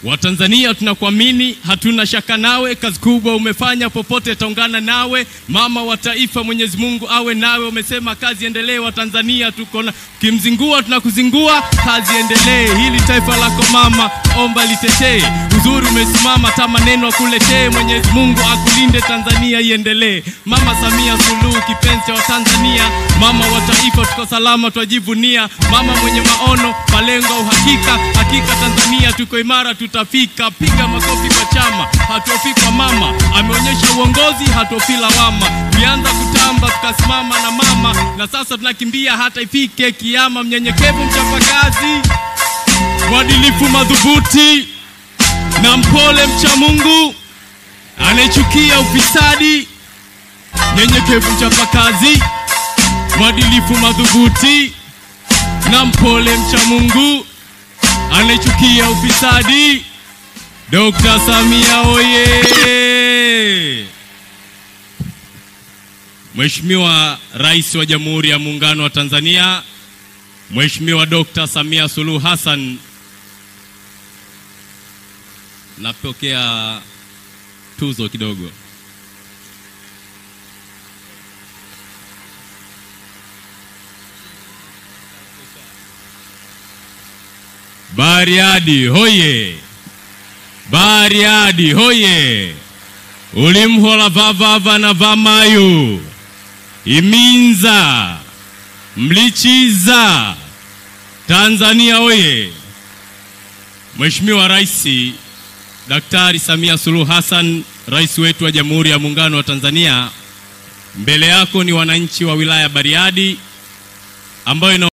Watanzania tunakuamini, hatuna shaka nawe, kazi kubwa umefanya, popote taungana nawe, mama wa taifa, Mwenyezi Mungu awe nawe. Umesema kazi endelee, Watanzania tuko na kimzingua, tunakuzingua, kazi endelee. Hili taifa lako mama, omba litetee, uzuri umesimama, tama neno akuletee. Mwenyezi Mungu akulinde, Tanzania iendelee. Mama Samia Suluhu, kipenzi wa Tanzania, mama wa taifa, tuko salama twajivunia. Mama mwenye maono, malengo, uhakika, hakika Tanzania tuko imara, tutafika. Piga makofi kwa chama, hatuofi kwa mama, ameonyesha uongozi, hatuofi lawama. Tulianza kutamba, tukasimama na mama, na sasa tunakimbia hata ifike kiyama. Mnyenyekevu, mchapakazi, mwadilifu, madhubuti na mpole, mcha Mungu, anayechukia ufisadi. Mnyenyekevu, mchapakazi, mwadilifu, madhubuti na mpole, mcha Mungu, anayechukia ufisadi. Dr. Samia oye! Mheshimiwa Rais wa Jamhuri ya Muungano wa Tanzania, Mheshimiwa Dr. Samia Suluhu Hassan, napokea tuzo kidogo. Bariadi hoye! Bariadi hoye! Ulimhola vavava na vamayo, iminza, mlichiza, Tanzania hoye! Mheshimiwa Rais Daktari Samia Suluhu Hassan, Rais wetu wa Jamhuri ya Muungano wa Tanzania, mbele yako ni wananchi wa wilaya Bariadi ambayo